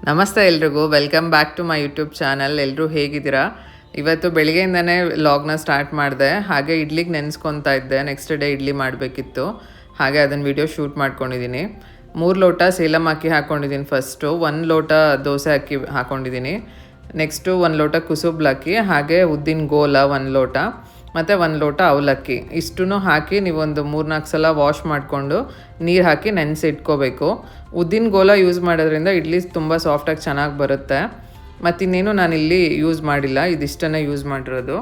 ನಮಸ್ತೆ ಎಲ್ರಿಗೂ, welcome back to my YouTube channel. ಎಲ್ಲರೂ ಹೇಗಿದ್ದೀರಾ? ಇವತ್ತು ಬೆಳಿಗ್ಗೆಯಿಂದನೇ ವ್ಲಾಗ್ನ ಸ್ಟಾರ್ಟ್ ಮಾಡಿದೆ. ಹಾಗೆ ಇಡ್ಲಿಗೆ ನೆನೆಸ್ಕೊತಾ ಇದ್ದೆ. ನೆಕ್ಸ್ಟ್ ಡೇ ಇಡ್ಲಿ ಮಾಡಬೇಕಿತ್ತು, ಹಾಗೆ ಅದನ್ನು ವಿಡಿಯೋ ಶೂಟ್ ಮಾಡ್ಕೊಂಡಿದ್ದೀನಿ. 3 ಲೋಟ ಸೇಲಂ ಅಕ್ಕಿ ಹಾಕ್ಕೊಂಡಿದ್ದೀನಿ. ಫಸ್ಟು 1 ಲೋಟ ದೋಸೆ ಅಕ್ಕಿ ಹಾಕ್ಕೊಂಡಿದ್ದೀನಿ. ನೆಕ್ಸ್ಟು 1 ಲೋಟ ಕುಸುಬ್ಲಕ್ಕಿ, ಹಾಗೆ ಉದ್ದಿನ ಗೋಲ 1 ಲೋಟ ಮತ್ತು 1 ಲೋಟ ಅವಲಕ್ಕಿ. ಇಷ್ಟನ್ನು ಹಾಕಿ ನೀವೊಂದು 3-4 ಸಲ ವಾಶ್ ಮಾಡಿಕೊಂಡು ನೀರು ಹಾಕಿ ನೆನೆಸಿ ಇಟ್ಕೋಬೇಕು. ಉದ್ದಿನ ಗೋಲ ಯೂಸ್ ಮಾಡೋದ್ರಿಂದ ಇಡ್ಲಿ ತುಂಬ ಸಾಫ್ಟಾಗಿ ಚೆನ್ನಾಗಿ ಬರುತ್ತೆ. ಮತ್ತಿನ್ನೇನು ನಾನಿಲ್ಲಿ ಯೂಸ್ ಮಾಡಿಲ್ಲ, ಇದಿಷ್ಟನ್ನೇ ಯೂಸ್ ಮಾಡಿರೋದು.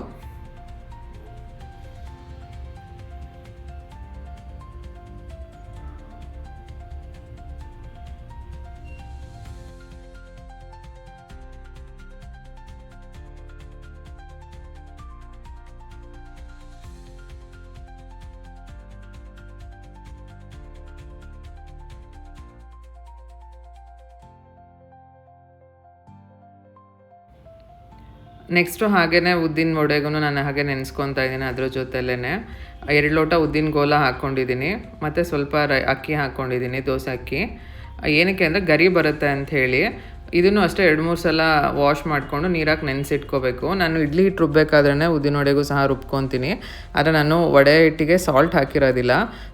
ನೆಕ್ಸ್ಟು ಹಾಗೇ ಉದ್ದಿನ ವಡೆಗೂ ನಾನು ಹಾಗೆ ನೆನೆಸ್ಕೊತಾ ಇದ್ದೀನಿ. ಅದ್ರ ಜೊತೆಲೇ 2 ಲೋಟ ಉದ್ದಿನ ಗೋಲ ಹಾಕ್ಕೊಂಡಿದ್ದೀನಿ ಮತ್ತು ಸ್ವಲ್ಪ ಅಕ್ಕಿ ಹಾಕ್ಕೊಂಡಿದ್ದೀನಿ, ದೋಸೆ ಅಕ್ಕಿ. ಏನಕ್ಕೆ ಅಂದರೆ ಗರಿ ಬರುತ್ತೆ ಅಂಥೇಳಿ. ಇದನ್ನು ಅಷ್ಟೇ 2-3 ಸಲ ವಾಶ್ ಮಾಡಿಕೊಂಡು ನೀರಾಗಿ ನೆನೆಸಿಟ್ಕೋಬೇಕು. ನಾನು ಇಡ್ಲಿ ಹಿಟ್ಟು ರುಬ್ಬಬೇಕಾದ್ರೆ ಉದ್ದಿನ ವಡೆಗೂ ಸಹ ರುಬ್ಕೊತೀನಿ. ಆದರೆ ನಾನು ವಡೆ ಹಿಟ್ಟಿಗೆ ಸಾಲ್ಟ್ ಹಾಕಿರೋದಿಲ್ಲ.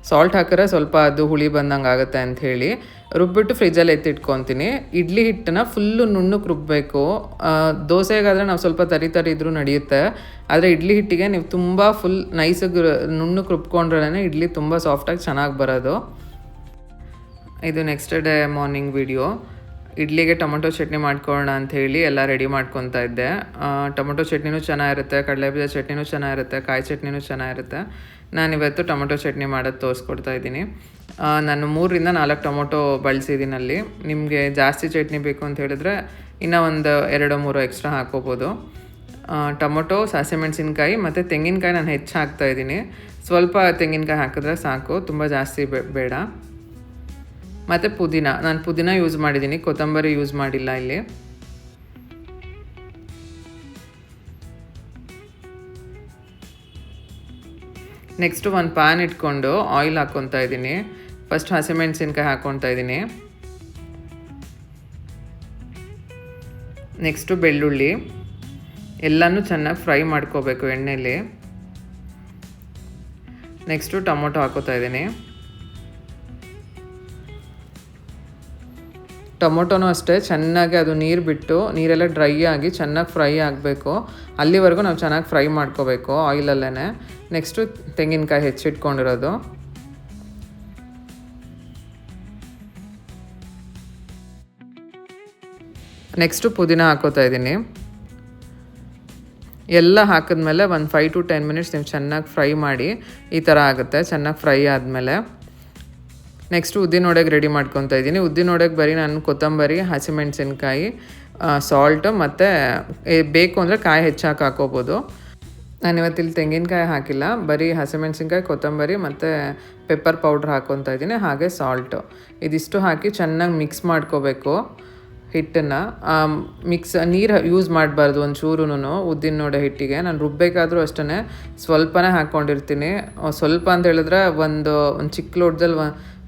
ಸಾಲ್ಟ್ ಹಾಕಿದ್ರೆ ಸ್ವಲ್ಪ ಅದು ಹುಳಿ ಬಂದಂಗೆ ಆಗುತ್ತೆ ಅಂಥೇಳಿ ರುಬ್ಬಿಟ್ಟು ಫ್ರಿಜ್ಜಲ್ಲಿ ಎತ್ತಿಟ್ಕೊತೀನಿ. ಇಡ್ಲಿ ಹಿಟ್ಟನ್ನ ಫುಲ್ಲು ನುಣ್ಣಗೆ ರುಬ್ಬಬೇಕು. ದೋಸೆಗಾದರೆ ನಾವು ಸ್ವಲ್ಪ ತರಿ ಇದ್ರೂ ನಡೆಯುತ್ತೆ. ಆದರೆ ಇಡ್ಲಿ ಹಿಟ್ಟಿಗೆ ನೀವು ತುಂಬ ಫುಲ್ ನೈಸಾಗಿ ನುಣ್ಣಗೆ ರುಬ್ಕೊಂಡ್ರೇ ಇಡ್ಲಿ ತುಂಬ ಸಾಫ್ಟಾಗಿ ಚೆನ್ನಾಗಿ ಬರೋದು. ಇದು ನೆಕ್ಸ್ಟ್ ಡೇ ಮಾರ್ನಿಂಗ್ ವಿಡಿಯೋ. ಇಡ್ಲಿಗೆ ಟೊಮೊಟೊ ಚಟ್ನಿ ಮಾಡ್ಕೊಳ್ಳೋಣ ಅಂಥೇಳಿ ಎಲ್ಲ ರೆಡಿ ಮಾಡ್ಕೊತಾ ಇದ್ದೆ. ಟೊಮೊಟೊ ಚಟ್ನಿನೂ ಚೆನ್ನಾಗಿರುತ್ತೆ, ಕಡಲೆಬೀಜ ಚಟ್ನಿನೂ ಚೆನ್ನಾಗಿರುತ್ತೆ, ಕಾಯಿ ಚಟ್ನಿನೂ ಚೆನ್ನಾಗಿರುತ್ತೆ. ನಾನಿವತ್ತು ಟೊಮೊಟೊ ಚಟ್ನಿ ಮಾಡೋದು ತೋರಿಸ್ಕೊಡ್ತಾ ಇದ್ದೀನಿ. ನಾನು 3-4 ಟೊಮೊಟೊ ಬಳಸಿದ್ದೀನಲ್ಲಿ. ನಿಮಗೆ ಜಾಸ್ತಿ ಚಟ್ನಿ ಬೇಕು ಅಂತ ಹೇಳಿದ್ರೆ ಇನ್ನೂ ಒಂದು 2-3 ಎಕ್ಸ್ಟ್ರಾ ಹಾಕ್ಕೋಬೋದು. ಟೊಮೊಟೊ, ಹಸಿಮೆಣಸಿನ್ಕಾಯಿ ಮತ್ತು ತೆಂಗಿನಕಾಯಿ ನಾನು ಹೆಚ್ಚು ಹಾಕ್ತಾಯಿದ್ದೀನಿ. ಸ್ವಲ್ಪ ತೆಂಗಿನಕಾಯಿ ಹಾಕಿದ್ರೆ ಸಾಕು, ತುಂಬ ಜಾಸ್ತಿ ಬೇಡ. ಮತ್ತು ನಾನು ಪುದೀನ ಯೂಸ್ ಮಾಡಿದ್ದೀನಿ, ಕೊತ್ತಂಬರಿ ಯೂಸ್ ಮಾಡಿಲ್ಲ ಇಲ್ಲಿ. ನೆಕ್ಸ್ಟು ಒಂದು ಪ್ಯಾನ್ ಇಟ್ಕೊಂಡು ಆಯಿಲ್ ಹಾಕ್ಕೊತಾ ಇದ್ದೀನಿ. ಫಸ್ಟ್ ಹಸಿಮೆಣಸಿನ್ಕಾಯಿ ಹಾಕ್ಕೊತಾ ಇದ್ದೀನಿ. ನೆಕ್ಸ್ಟು ಬೆಳ್ಳುಳ್ಳಿ ಎಲ್ಲನೂ ಚೆನ್ನಾಗಿ ಫ್ರೈ ಮಾಡ್ಕೋಬೇಕು ಎಣ್ಣೆಲಿ. ನೆಕ್ಸ್ಟು ಟೊಮೊಟೊ ಹಾಕ್ಕೋತಾ ಇದ್ದೀನಿ. ಟೊಮೊಟೊನೂ ಅಷ್ಟೇ ಚೆನ್ನಾಗಿ ಅದು ನೀರು ಬಿಟ್ಟು ನೀರೆಲ್ಲ ಡ್ರೈ ಆಗಿ ಚೆನ್ನಾಗಿ ಫ್ರೈ ಆಗಬೇಕು. ಅಲ್ಲಿವರೆಗೂ ನಾವು ಚೆನ್ನಾಗಿ ಫ್ರೈ ಮಾಡ್ಕೋಬೇಕು ಆಯಿಲಲ್ಲೇ. ನೆಕ್ಸ್ಟು ತೆಂಗಿನಕಾಯಿ ಹೆಚ್ಚಿಟ್ಕೊಂಡಿರೋದು. ನೆಕ್ಸ್ಟು ಪುದೀನ ಹಾಕೋತಾ ಇದ್ದೀನಿ. ಎಲ್ಲ ಹಾಕಿದ್ಮೇಲೆ ಒಂದು 5 to 10 ಮಿನಿಟ್ಸ್ ನೀವು ಚೆನ್ನಾಗಿ ಫ್ರೈ ಮಾಡಿ. ಈ ಥರ ಆಗುತ್ತೆ ಚೆನ್ನಾಗಿ ಫ್ರೈ ಆದಮೇಲೆ. ನೆಕ್ಸ್ಟು ಉದ್ದಿನ ವಡೆಗೆ ರೆಡಿ ಮಾಡ್ಕೊತಾ ಇದ್ದೀನಿ. ಉದ್ದಿನ ವಡೆಗೆ ಬರೀ ನಾನು ಕೊತ್ತಂಬರಿ, ಹಸಿಮೆಣಸಿನ್ಕಾಯಿ, ಸಾಲ್ಟು ಮತ್ತು ಬೇಕು ಅಂದರೆ ಕಾಯಿ ಹೆಚ್ಚಾಗಿ ಹಾಕ್ಕೋಬೋದು. ನಾನು ಇವತ್ತಿಲ್ಲಿ ತೆಂಗಿನಕಾಯಿ ಹಾಕಿಲ್ಲ, ಬರೀ ಹಸಿಮೆಣಸಿನ್ಕಾಯಿ, ಕೊತ್ತಂಬರಿ ಮತ್ತು ಪೆಪ್ಪರ್ ಪೌಡ್ರ್ ಹಾಕ್ಕೊತಾ ಇದ್ದೀನಿ, ಹಾಗೆ ಸಾಲ್ಟು. ಇದಿಷ್ಟು ಹಾಕಿ ಚೆನ್ನಾಗಿ ಮಿಕ್ಸ್ ಮಾಡ್ಕೋಬೇಕು ಹಿಟ್ಟನ್ನು. ನೀರು ಯೂಸ್ ಮಾಡಬಾರ್ದು ಒಂಚೂರೂ ಉದ್ದಿನ ವಡೆ ಹಿಟ್ಟಿಗೆ. ನಾನು ರುಬ್ಬಬೇಕಾದ್ರೂ ಅಷ್ಟೇ ಸ್ವಲ್ಪನೇ ಹಾಕ್ಕೊಂಡಿರ್ತೀನಿ. ಸ್ವಲ್ಪ ಅಂತ ಹೇಳಿದ್ರೆ ಒಂದು ಚಿಕ್ಕ ಲೋಟದಲ್ಲಿ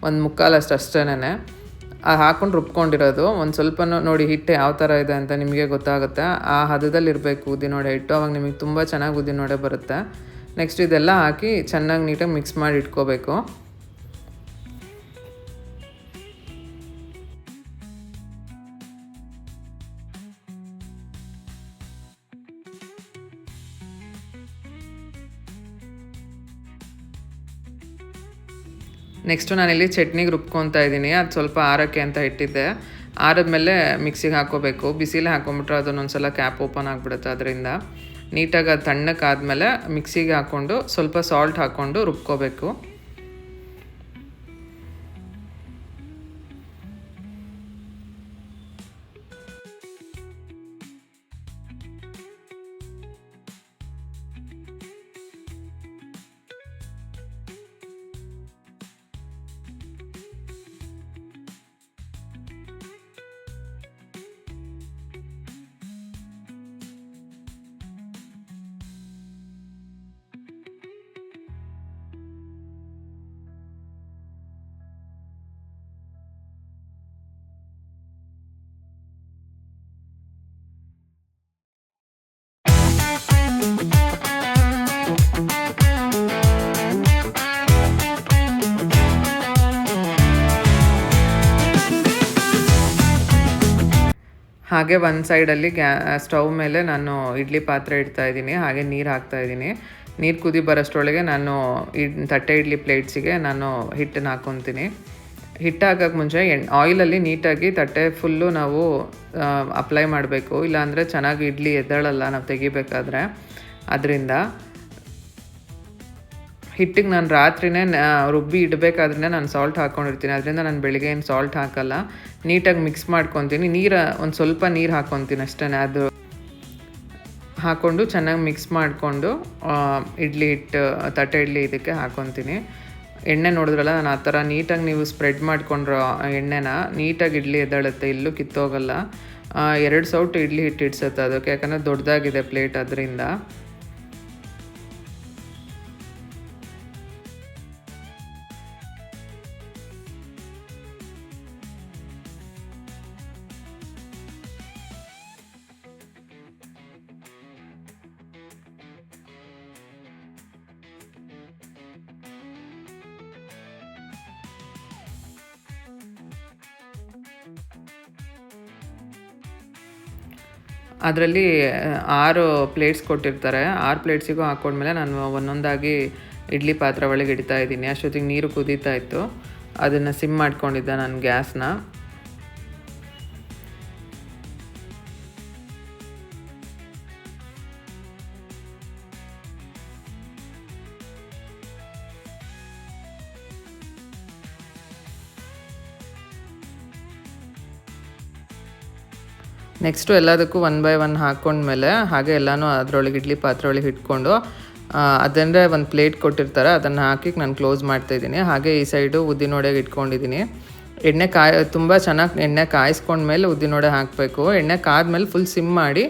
ಒಂದು ಮುಕ್ಕಾಲಷ್ಟು ಅಷ್ಟೇನೆ ಹಾಕ್ಕೊಂಡು ರುಬ್ಕೊಂಡಿರೋದು. ಒಂದು ಸ್ವಲ್ಪ ನೋಡಿ ಹಿಟ್ಟು ಯಾವ ಥರ ಇದೆ ಅಂತ ನಿಮಗೆ ಗೊತ್ತಾಗುತ್ತೆ. ಆ ಹದದಲ್ಲಿ ಇರಬೇಕು ಉದ್ದಿನ ವಡೆ ಹಿಟ್ಟು, ಅವಾಗ ನಿಮಗೆ ತುಂಬ ಚೆನ್ನಾಗಿ ಉದ್ದಿನ ವಡೆ ಬರುತ್ತೆ. ನೆಕ್ಸ್ಟ್ ಇದೆಲ್ಲ ಹಾಕಿ ಚೆನ್ನಾಗಿ ನೀಟಾಗಿ ಮಿಕ್ಸ್ ಮಾಡಿ ಇಟ್ಕೋಬೇಕು. ನೆಕ್ಸ್ಟು ನಾನಿಲ್ಲಿ ಚಟ್ನಿಗೆ ರುಬ್ಕೊತಾ ಇದ್ದೀನಿ. ಅದು ಸ್ವಲ್ಪ ಆರೋಕ್ಕೆ ಅಂತ ಇಟ್ಟಿದ್ದೆ. ಆರಿದ್ಮೇಲೆ ಮಿಕ್ಸಿಗೆ ಹಾಕ್ಕೋಬೇಕು. ಬಿಸಿಲೇ ಹಾಕ್ಕೊಂಬಿಟ್ರೆ ಅದನ್ನೊಂದು ಸಲ ಕ್ಯಾಪ್ ಓಪನ್ ಆಗಿಬಿಡುತ್ತೆ. ಅದರಿಂದ ನೀಟಾಗಿ ಅದು ತಣ್ಣಕ್ಕಾದ್ಮೇಲೆ ಮಿಕ್ಸಿಗೆ ಹಾಕ್ಕೊಂಡು ಸ್ವಲ್ಪ ಸಾಲ್ಟ್ ಹಾಕ್ಕೊಂಡು ರುಬ್ಕೋಬೇಕು. ಹಾಗೆ ಒಂದು ಸೈಡಲ್ಲಿ ಸ್ಟವ್ ಮೇಲೆ ನಾನು ಇಡ್ಲಿ ಪಾತ್ರೆ ಇಡ್ತಾಯಿದ್ದೀನಿ, ಹಾಗೆ ನೀರು ಹಾಕ್ತಾಯಿದ್ದೀನಿ. ನೀರು ಕುದಿ ಬರೋಷ್ಟರೊಳಗೆ ನಾನು ತಟ್ಟೆ ಇಡ್ಲಿ ಪ್ಲೇಟ್ಸಿಗೆ ನಾನು ಹಿಟ್ಟನ್ನು ಹಾಕ್ಕೊತೀನಿ. ಹಿಟ್ಟು ಹಾಕೋಕ್ಕೆ ಮುಂಚೆ ಆಯಿಲಲ್ಲಿ ನೀಟಾಗಿ ತಟ್ಟೆ ಫುಲ್ಲು ನಾವು ಅಪ್ಲೈ ಮಾಡಬೇಕು, ಇಲ್ಲಾಂದರೆ ಚೆನ್ನಾಗಿ ಇಡ್ಲಿ ಎದ್ದೇಳಲ್ಲ ನಾವು ತೆಗಿಬೇಕಾದ್ರೆ. ಅದರಿಂದ ಹಿಟ್ಟಿಗೆ ನಾನು ರಾತ್ರಿನೇ ರುಬ್ಬಿ ಇಡಬೇಕಾದ್ರೆ ನಾನು ಸಾಲ್ಟ್ ಹಾಕ್ಕೊಂಡಿರ್ತೀನಿ, ಅದರಿಂದ ನಾನು ಬೆಳಿಗ್ಗೆ ಏನು ಸಾಲ್ಟ್ ಹಾಕಲ್ಲ. ನೀಟಾಗಿ ಮಿಕ್ಸ್ ಮಾಡ್ಕೊತೀನಿ. ಒಂದು ಸ್ವಲ್ಪ ನೀರು ಹಾಕ್ಕೊತೀನಿ ಅಷ್ಟೇ. ಅದು ಹಾಕ್ಕೊಂಡು ಚೆನ್ನಾಗಿ ಮಿಕ್ಸ್ ಮಾಡಿಕೊಂಡು ಇಡ್ಲಿ ಹಿಟ್ಟು ತಟ್ಟೆ ಇಡ್ಲಿ ಇದಕ್ಕೆ ಹಾಕ್ಕೊತೀನಿ. ಎಣ್ಣೆ ನೋಡಿದ್ರಲ್ಲ, ನಾನು ಆ ಥರ ನೀಟಾಗಿ ನೀವು ಸ್ಪ್ರೆಡ್ ಮಾಡಿಕೊಂಡ್ರೆ ಎಣ್ಣೆನ ನೀಟಾಗಿ ಇಡ್ಲಿ ಎದ್ದೇಳುತ್ತೆ, ಎಲ್ಲೂ ಕಿತ್ತೋಗಲ್ಲ. 2 ಸೌಟು ಇಡ್ಲಿ ಹಿಟ್ಟು ಇಡ್ಸುತ್ತೆ ಅದಕ್ಕೆ, ಯಾಕಂದರೆ ದೊಡ್ಡದಾಗಿದೆ ಪ್ಲೇಟ್ ಅದರಿಂದ. ಅದರಲ್ಲಿ 6 ಪ್ಲೇಟ್ಸ್ ಕೊಟ್ಟಿರ್ತಾರೆ. 6 ಪ್ಲೇಟ್ಸಿಗೂ ಹಾಕ್ಕೊಂಡ್ಮೇಲೆ ನಾನು ಒಂದೊಂದಾಗಿ ಇಡ್ಲಿ ಪಾತ್ರೆ ಒಳಗೆ ಇಡ್ತಾ ಇದ್ದೀನಿ. ಅಷ್ಟೊತ್ತಿಗೆ ನೀರು ಕುದೀತಾ ಇತ್ತು, ಅದನ್ನು ಸಿಮ್ ಮಾಡ್ಕೊಂಡಿದ್ದೆ ನಾನು ಗ್ಯಾಸ್ನ. ನೆಕ್ಸ್ಟು ಎಲ್ಲದಕ್ಕೂ 1 ಬೈ 1 ಹಾಕ್ಕೊಂಡ್ಮೇಲೆ ಹಾಗೆ ಎಲ್ಲನೂ ಅದರೊಳಗೆ ಇಡ್ಲಿ ಪಾತ್ರೆ ಒಳಗೆ ಇಟ್ಕೊಂಡು ಅದಂದರೆ ಒಂದು ಪ್ಲೇಟ್ ಕೊಟ್ಟಿರ್ತಾರೆ, ಅದನ್ನು ಹಾಕಿ ನಾನು ಕ್ಲೋಸ್ ಮಾಡ್ತಾಯಿದ್ದೀನಿ. ಹಾಗೆ ಈ ಸೈಡು ಉದ್ದಿನವಡೆಗೆ ಇಟ್ಕೊಂಡಿದ್ದೀನಿ. ತುಂಬ ಚೆನ್ನಾಗಿ ಎಣ್ಣೆ ಕಾಯಿಸ್ಕೊಂಡ್ಮೇಲೆ ಉದ್ದಿನವಡೆ ಹಾಕಬೇಕು. ಎಣ್ಣೆ ಕಾದ್ಮೇಲೆ ಫುಲ್ ಸಿಮ್ ಮಾಡಿ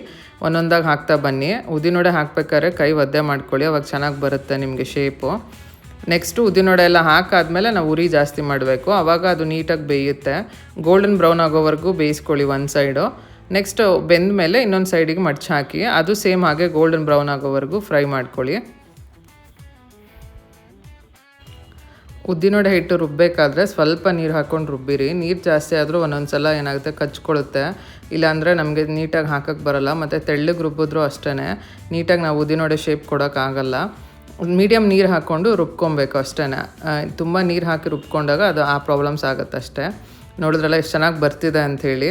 ಒಂದೊಂದಾಗಿ ಹಾಕ್ತಾ ಬನ್ನಿ. ಉದ್ದಿನವಡೆ ಹಾಕ್ಬೇಕಾದ್ರೆ ಕೈ ಒದ್ದೆ ಮಾಡ್ಕೊಳ್ಳಿ, ಅವಾಗ ಚೆನ್ನಾಗಿ ಬರುತ್ತೆ ನಿಮಗೆ ಶೇಪು. ನೆಕ್ಸ್ಟು ಉದ್ದಿನವಡೆ ಎಲ್ಲ ಹಾಕಾದ್ಮೇಲೆ ನಾವು ಉರಿ ಜಾಸ್ತಿ ಮಾಡಬೇಕು, ಆವಾಗ ಅದು ನೀಟಾಗಿ ಬೇಯುತ್ತೆ. ಗೋಲ್ಡನ್ ಬ್ರೌನ್ ಆಗೋವರೆಗೂ ಬೇಯಿಸ್ಕೊಳ್ಳಿ ಒಂದು ಸೈಡು. ನೆಕ್ಸ್ಟ್ ಬೆಂದ ಮೇಲೆ ಇನ್ನೊಂದು ಸೈಡಿಗೆ ಮಡ್ಚಿ ಹಾಕಿ ಅದು ಸೇಮ್ ಹಾಗೆ ಗೋಲ್ಡನ್ ಬ್ರೌನ್ ಆಗೋವರೆಗೂ ಫ್ರೈ ಮಾಡ್ಕೊಳ್ಳಿ. ಉದ್ದಿನವಡೆ ಹಿಟ್ಟು ರುಬ್ಬಬೇಕಾದ್ರೆ ಸ್ವಲ್ಪ ನೀರು ಹಾಕ್ಕೊಂಡು ರುಬ್ಬಿರಿ. ನೀರು ಜಾಸ್ತಿ ಆದರೂ ಒಂದೊಂದು ಸಲ ಏನಾಗುತ್ತೆ, ಕಚ್ಕೊಳ್ಳುತ್ತೆ, ಇಲ್ಲಾಂದರೆ ನಮಗೆ ನೀಟಾಗಿ ಹಾಕೋಕ್ಕೆ ಬರೋಲ್ಲ. ಮತ್ತು ತೆಳ್ಳಗೆ ರುಬ್ಬಿದ್ರೂ ಅಷ್ಟೇ ನೀಟಾಗಿ ನಾವು ಉದ್ದಿನವಡೆ ಶೇಪ್ ಕೊಡೋಕ್ಕಾಗಲ್ಲ. ಮೀಡಿಯಮ್ ನೀರು ಹಾಕ್ಕೊಂಡು ರುಬ್ಕೊಬೇಕು ಅಷ್ಟೇ. ತುಂಬ ನೀರು ಹಾಕಿ ರುಬ್ಕೊಂಡಾಗ ಅದು ಆ ಪ್ರಾಬ್ಲಮ್ಸ್ ಆಗುತ್ತೆ ಅಷ್ಟೇ. ನೋಡಿದ್ರಲ್ಲ ಎಷ್ಟು ಚೆನ್ನಾಗಿ ಬರ್ತಿದೆ ಅಂಥೇಳಿ.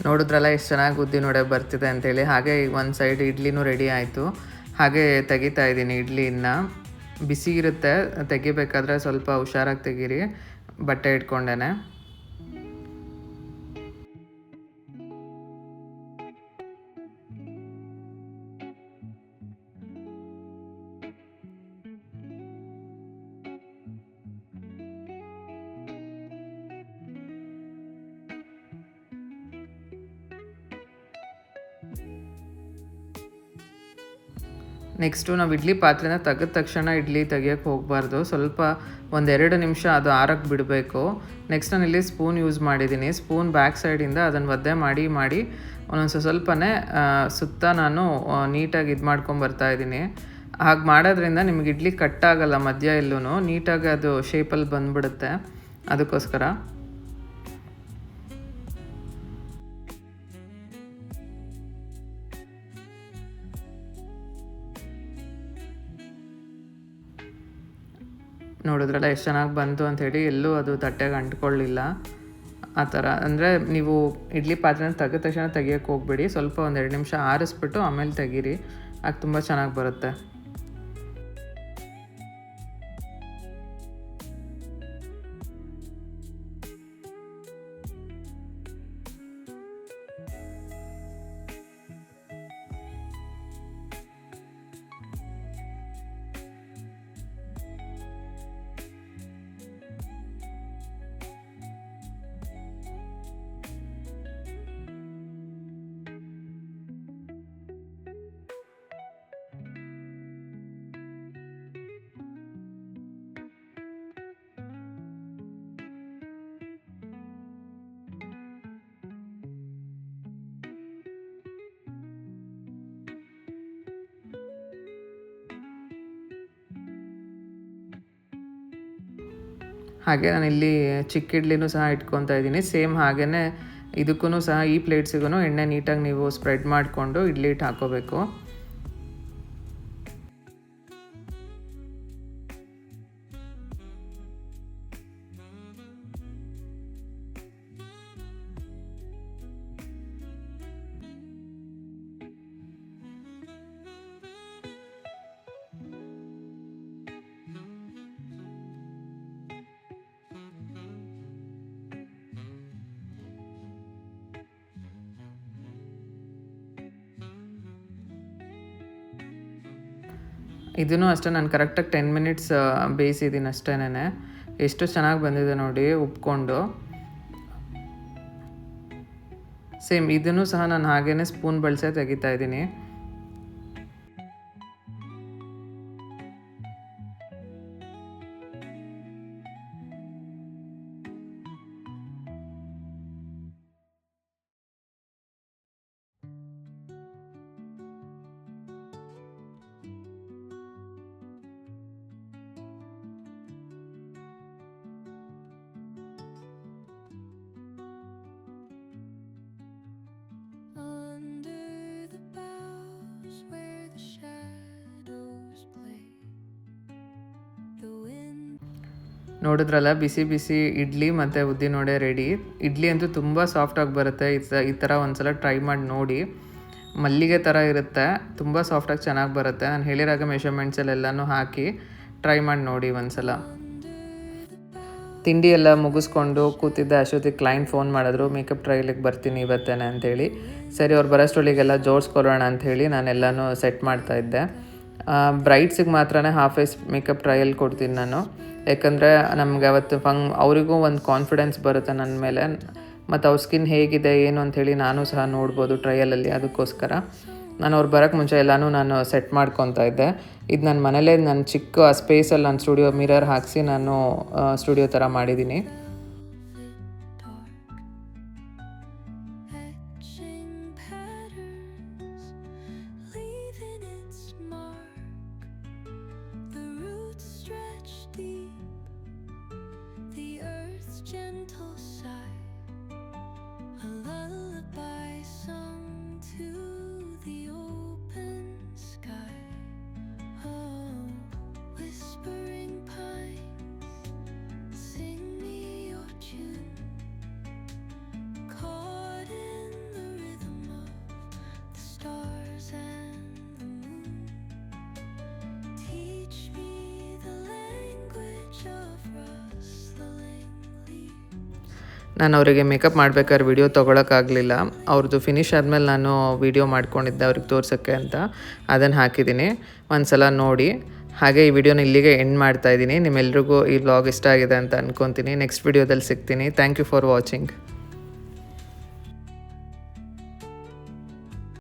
ನೋಡಿದ್ರಲ್ಲ ಎಷ್ಟು ಚೆನ್ನಾಗಿ ಉದ್ದಿನವಡೆ ಬರ್ತಿದೆ ಅಂಥೇಳಿ. ಹಾಗೆ ಒಂದು ಸೈಡ್ ಇಡ್ಲಿನೂ ರೆಡಿ ಆಯಿತು. ಹಾಗೆ ತೆಗಿತಾ ಇದ್ದೀನಿ ಇಡ್ಲಿನ. ಬಿಸಿ ಇರುತ್ತೆ, ತೆಗಿಬೇಕಾದ್ರೆ ಸ್ವಲ್ಪ ಹುಷಾರಾಗಿ ತೆಗೀರಿ, ಬಟ್ಟೆ ಇಟ್ಕೊಂಡೇ. ನೆಕ್ಸ್ಟು ನಾವು ಇಡ್ಲಿ ಪಾತ್ರೆನ ತೆಗೆದ ತಕ್ಷಣ ಇಡ್ಲಿ ತೆಗಿಯೋಕ್ಕೆ ಹೋಗಬಾರ್ದು. ಸ್ವಲ್ಪ 1-2 ನಿಮಿಷ ಅದು ಆರಕ್ಕೆ ಬಿಡಬೇಕು. ನೆಕ್ಸ್ಟ್ ನಾನಿಲ್ಲಿ ಸ್ಪೂನ್ ಯೂಸ್ ಮಾಡಿದ್ದೀನಿ. ಸ್ಪೂನ್ ಬ್ಯಾಕ್ ಸೈಡಿಂದ ಅದನ್ನು ಒದ್ದೆ ಮಾಡಿ ಒಂದೊಂದು ಸ್ವಲ್ಪನೇ ಸುತ್ತ ನಾನು ನೀಟಾಗಿ ಇದು ಮಾಡ್ಕೊಂಬರ್ತಾಯಿದ್ದೀನಿ. ಹಾಗೆ ಮಾಡೋದ್ರಿಂದ ನಿಮಗೆ ಇಡ್ಲಿ ಕಟ್ಟಾಗಲ್ಲ, ಮಧ್ಯ ಎಲ್ಲೂ ನೀಟಾಗಿ ಅದು ಶೇಪಲ್ಲಿ ಬಂದುಬಿಡುತ್ತೆ. ಅದಕ್ಕೋಸ್ಕರ ನೋಡಿದ್ರಲ್ಲ ಎಷ್ಟು ಚೆನ್ನಾಗಿ ಬಂತು ಅಂಥೇಳಿ. ಎಲ್ಲೂ ಅದು ತಟ್ಟೆಗೆ ಅಂಟ್ಕೊಳ್ಳಿಲ್ಲ. ಆ ಥರ ಅಂದರೆ ನೀವು ಇಡ್ಲಿ ಪಾತ್ರೆನ ತೆಗೆದ ತಕ್ಷಣ ತೆಗಿಯೋಕ್ಕೆ ಹೋಗ್ಬೇಡಿ. ಸ್ವಲ್ಪ 1-2 ನಿಮಿಷ ಆರಿಸ್ಬಿಟ್ಟು ಆಮೇಲೆ ತೆಗೀರಿ. ಆಗ ತುಂಬ ಚೆನ್ನಾಗಿ ಬರುತ್ತೆ. ಹಾಗೆ ನಾನಿಲ್ಲಿ ಚಿಕ್ಕ ಇಡ್ಲಿನೂ ಸಹ ಇಟ್ಕೊತಾ ಇದ್ದೀನಿ. ಸೇಮ್ ಹಾಗೆಯೇ ಇದಕ್ಕೂ ಸಹ ಈ ಪ್ಲೇಟ್ಸಿಗೂ ಎಣ್ಣೆ ನೀಟಾಗಿ ನೀವು ಸ್ಪ್ರೆಡ್ ಮಾಡಿಕೊಂಡು ಇಡ್ಲಿ ಹಿಟ್ಟು ಹಾಕ್ಕೋಬೇಕು. ಇದೂ ಅಷ್ಟೇ ನಾನು ಕರೆಕ್ಟಾಗಿ 10 ಮಿನಿಟ್ಸ್ ಬೇಯಿಸಿದ್ದೀನಿ ಅಷ್ಟೇನೆ. ಎಷ್ಟು ಚೆನ್ನಾಗಿ ಬಂದಿದೆ ನೋಡಿ ಉಪ್ಕೊಂಡು. ಸೇಮ್ ಇದನ್ನು ಸಹ ನಾನು ಹಾಗೇ ಸ್ಪೂನ್ ಬಳಸೇ ತೆಗಿತಾ ಇದ್ದೀನಿ. ನೋಡಿದ್ರಲ್ಲ, ಬಿಸಿ ಬಿಸಿ ಇಡ್ಲಿ ಮತ್ತು ಉದ್ದಿನ ವಡೆ ರೆಡಿ. ಇಡ್ಲಿ ಅಂತೂ ತುಂಬ ಸಾಫ್ಟಾಗಿ ಬರುತ್ತೆ. ಈ ಥರ ಒಂದು ಸಲ ಟ್ರೈ ಮಾಡಿ ನೋಡಿ. ಮಲ್ಲಿಗೆ ಥರ ಇರುತ್ತೆ, ತುಂಬ ಸಾಫ್ಟಾಗಿ ಚೆನ್ನಾಗಿ ಬರುತ್ತೆ. ನಾನು ಹೇಳಿರಾಗ ಮೆಷರ್ಮೆಂಟ್ಸಲ್ಲೆಲ್ಲನೂ ಹಾಕಿ ಟ್ರೈ ಮಾಡಿ ನೋಡಿ ಒಂದು ಸಲ. ತಿಂಡಿ ಎಲ್ಲ ಮುಗಿಸ್ಕೊಂಡು ಕೂತಿದ್ದೆ. ಅಷ್ಟೊತ್ತಿಗೆ ಕ್ಲೈಂಟ್ ಫೋನ್ ಮಾಡಿದ್ರು, ಮೇಕಪ್ ಟ್ರಯಲಿಗೆ ಬರ್ತೀನಿ ಇವತ್ತೇನೆ ಅಂಥೇಳಿ. ಸರಿ, ಅವ್ರು ಬರೋಷ್ಟೊಳಿಗೆಲ್ಲ ಜೋಡಿಸ್ಕೊಳ್ಳೋಣ ಅಂಥೇಳಿ ನಾನೆಲ್ಲನೂ ಸೆಟ್ ಮಾಡ್ತಾಯಿದ್ದೆ. ಬ್ರೈಡ್ಸಿಗೆ ಮಾತ್ರ ಹಾಫ್ ಫೇಸ್ ಮೇಕಪ್ ಟ್ರಯಲ್ ಕೊಡ್ತೀನಿ ನಾನು. ಯಾಕಂದರೆ ನಮಗೆ ಅವತ್ತು ಅವರಿಗೂ ಒಂದು ಕಾನ್ಫಿಡೆನ್ಸ್ ಬರುತ್ತೆ ನನ್ನ ಮೇಲೆ, ಮತ್ತು ಅವ್ರ ಸ್ಕಿನ್ ಹೇಗಿದೆ ಏನು ಅಂಥೇಳಿ ನಾನು ಸಹ ನೋಡ್ಬೋದು ಟ್ರಯಲಲ್ಲಿ. ಅದಕ್ಕೋಸ್ಕರ ನಾನು ಅವ್ರು ಬರೋಕ್ಕೆ ಮುಂಚೆ ಎಲ್ಲನೂ ನಾನು ಸೆಟ್ ಮಾಡ್ಕೊತಾ ಇದ್ದೆ. ಇದು ನನ್ನ ಮನೇಲೇ ನನ್ನ ಚಿಕ್ಕ ಸ್ಪೇಸಲ್ಲಿ ನಾನು ಸ್ಟುಡಿಯೋ ಮಿರರ್ ಹಾಕಿಸಿ ನಾನು ಸ್ಟುಡಿಯೋ ಥರ ಮಾಡಿದ್ದೀನಿ. ನಾನು ಅವರಿಗೆ ಮೇಕಪ್ ಮಾಡ್ಬೇಕಾದ್ರೆ ವಿಡಿಯೋ ತೊಗೊಳಕ್ಕಾಗಲಿಲ್ಲ. ಅವ್ರದ್ದು ಫಿನಿಶ್ ಆದಮೇಲೆ ನಾನು ವಿಡಿಯೋ ಮಾಡ್ಕೊಂಡಿದ್ದೆ ಅವ್ರಿಗೆ ತೋರ್ಸೋಕ್ಕೆ ಅಂತ. ಅದನ್ನು ಹಾಕಿದ್ದೀನಿ, ಒಂದು ಸಲ ನೋಡಿ. ಹಾಗೆ ಈ ವಿಡಿಯೋನ ಇಲ್ಲಿಗೆ ಎಂಡ್ ಮಾಡ್ತಾಯಿದ್ದೀನಿ. ನಿಮ್ಮೆಲ್ರಿಗೂ ಈ ವ್ಲಾಗ್ ಇಷ್ಟ ಆಗಿದೆ ಅಂತ ಅಂದ್ಕೊತೀನಿ. ನೆಕ್ಸ್ಟ್ ವಿಡಿಯೋದಲ್ಲಿ ಸಿಗ್ತೀನಿ. Thank you for watching.